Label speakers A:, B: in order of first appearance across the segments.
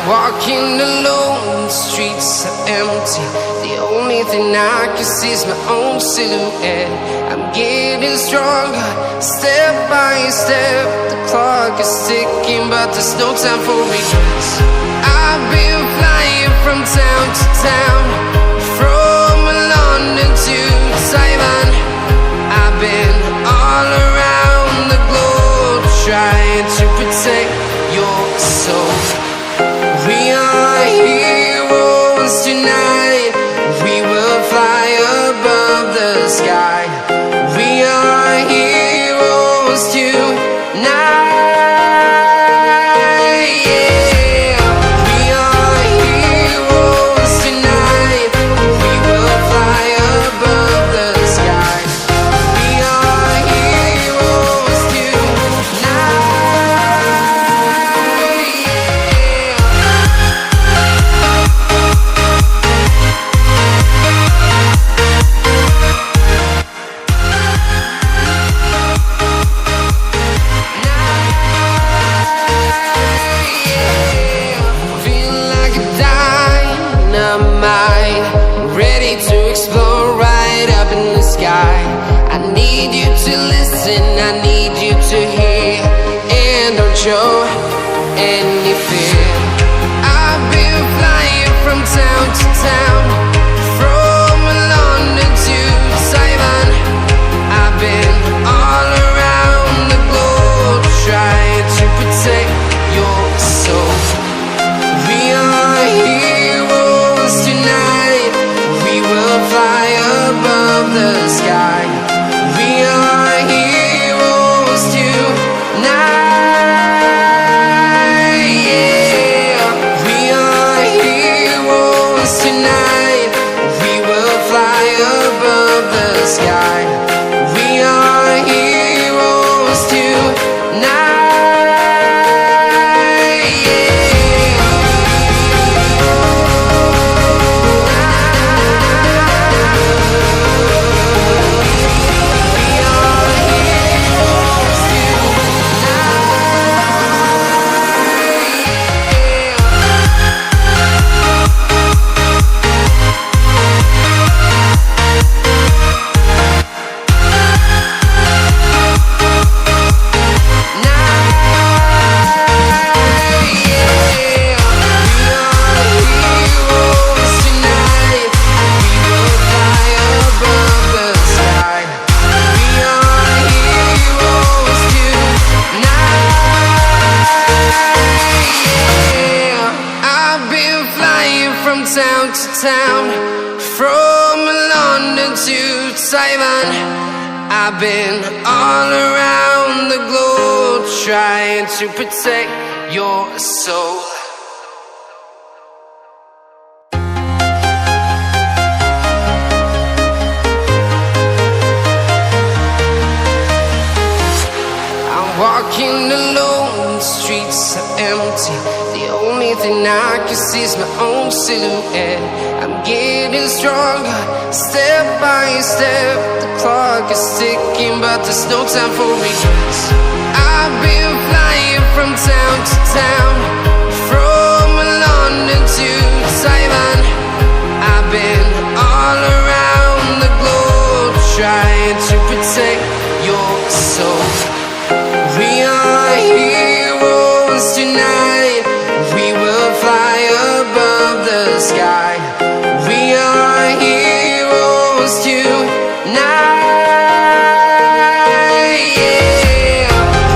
A: Walking alone, the streets are empty. The only thing I can see is my own silhouette. I'm getting stronger, step by step. The clock is ticking, but there's no time for regrets. I've been flying from town to town, from London to Taiwan. I've been all around the globe, trying to protect your soul. We are heroes tonight. We will fly above the sky. We are heroes tonight. Yeah. We are heroes tonight. We will fly above the sky. We are heroes tonight. I need you to listen, I need you to hear, and don't show any fear. I've been flying from town to town, from London to Taiwan. I've been all around the globe, trying to protect your soul. We are heroes tonight. We will fly above the sky. We are heroes tonight. Yeah. We are heroes tonight. We will fly above the sky. We are heroes tonight. Town to town, from London to Taiwan. I've been all around the globe, trying to protect your soul. I'm walking alone, the streets are empty. The only thing I can see is my own silhouette. I'm getting stronger, step by step. The clock is ticking, but there's no time for regrets. I've been flying from town to town, from London to Taiwan. I've been all around the globe, trying to protect your soul. We are heroes tonight. We will fly above the sky. We are heroes tonight. Yeah.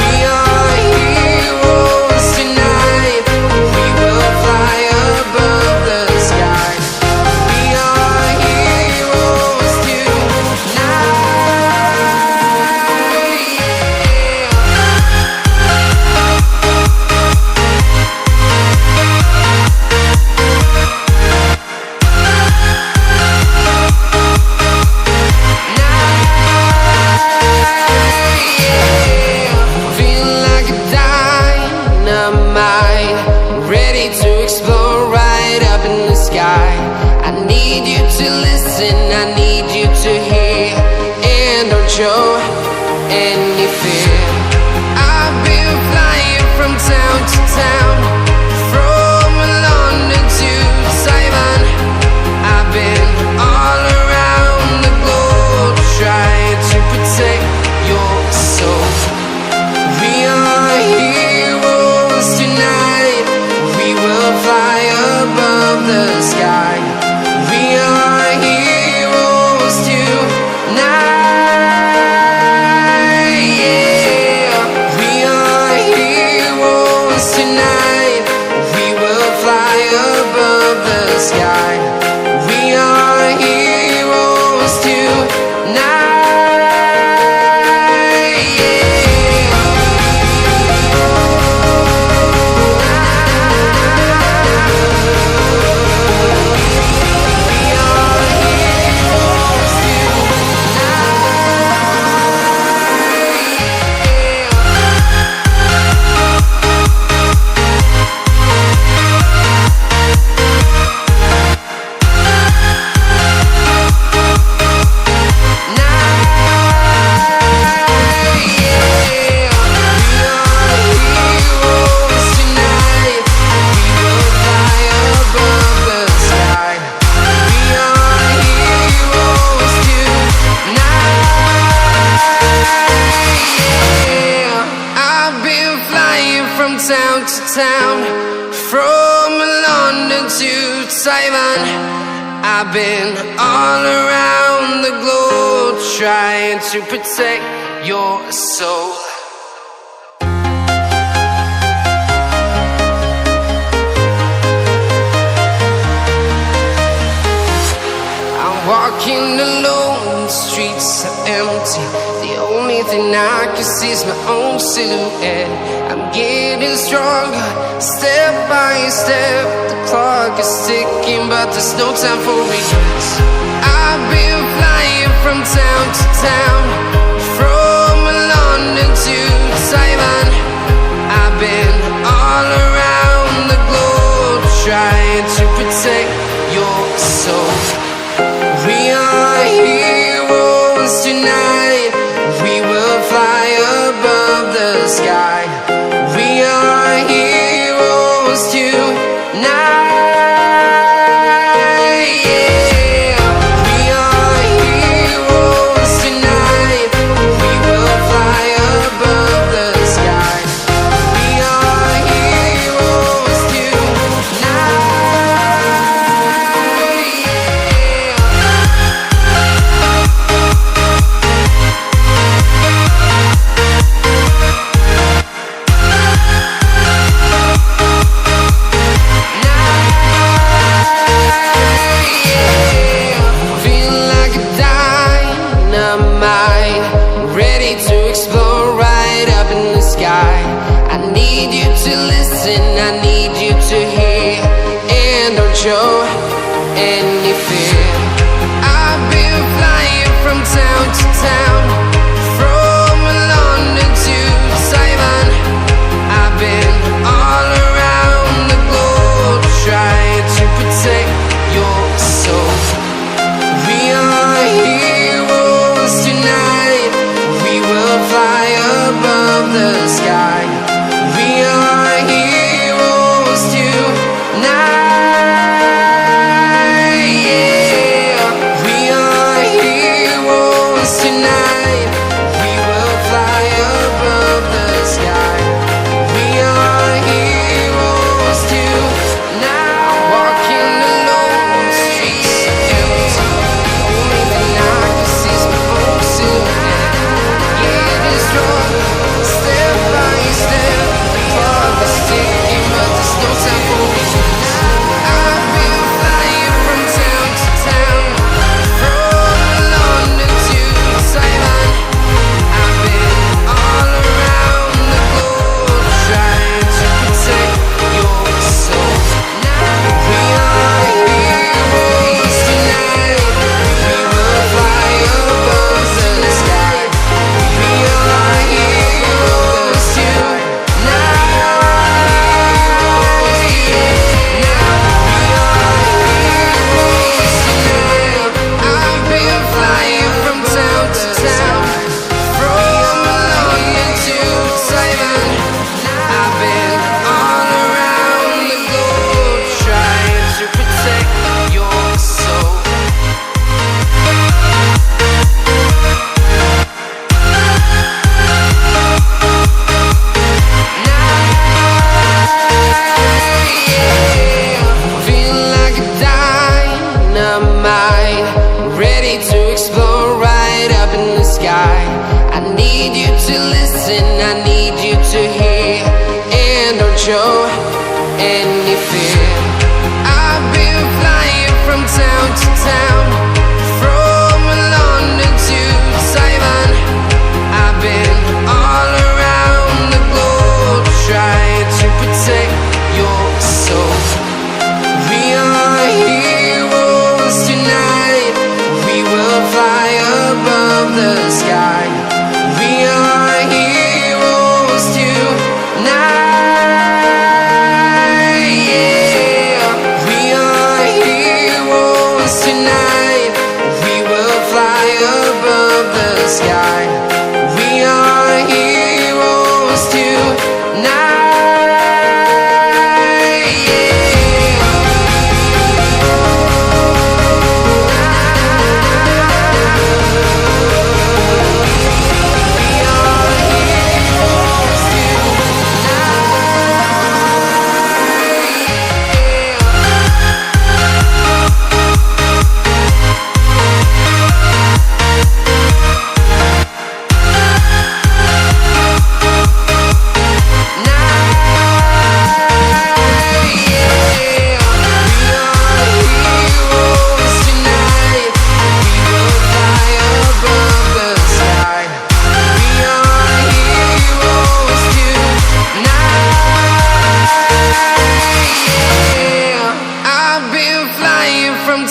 A: We are heroes tonight. We will fly above the sky. We are heroes tonight. Yeah. need you to listen, I need you to hear, and don't show any fear. I've been flying from town to town, from London to Taiwan. I've been all around the globe trying to protect your soul. We are heroes tonight, we will fly above the sky. We are heroes tonight, yeah. We are heroes tonight, we will fly above the sky. We are heroes tonight, yeah. Town to town, from London to Taiwan. I've been all around the globe trying to protect your soul. I'm walking alone, the streets are empty. The only thing I can see is my own silhouette. I'm getting stronger, step by step. The clock is ticking, but there's no time for regrets. I've been flying from town to town, from London to Taiwan. I've been all around the globe trying to protect your soul. We are heroes tonight, we will fly above the sky. We are heroes tonight, yeah. We are heroes tonight, we will fly above the sky. We are heroes tonight, yeah. Feel like a dynamite, ready to explode right up in the sky. I need you to listen, I need you to hear, and don't show any fear. I've been flying from town to town, from London to Taiwan. I've been all around the globe trying to protect your soul. We are heroes tonight, we will fly above the sky. We are heroes tonight, yeah.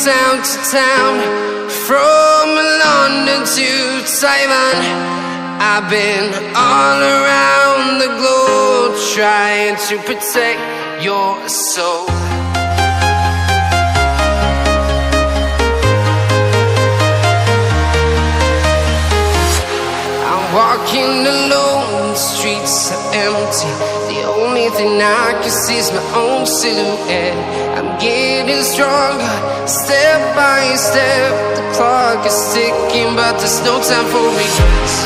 A: town to town, from London to Taiwan. I've been all around the globe trying to protect your soul. I'm walking alone, the streets are empty. The only thing I can see is my own silhouette. I'm getting stronger, step by step. The clock is ticking, but there's no time for regrets.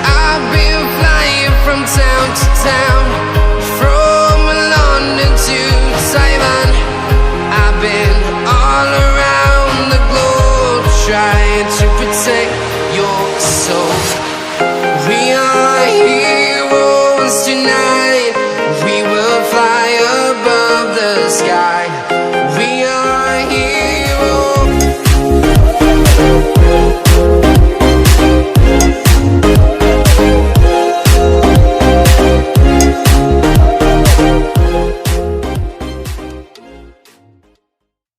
A: I've been flying from town to town,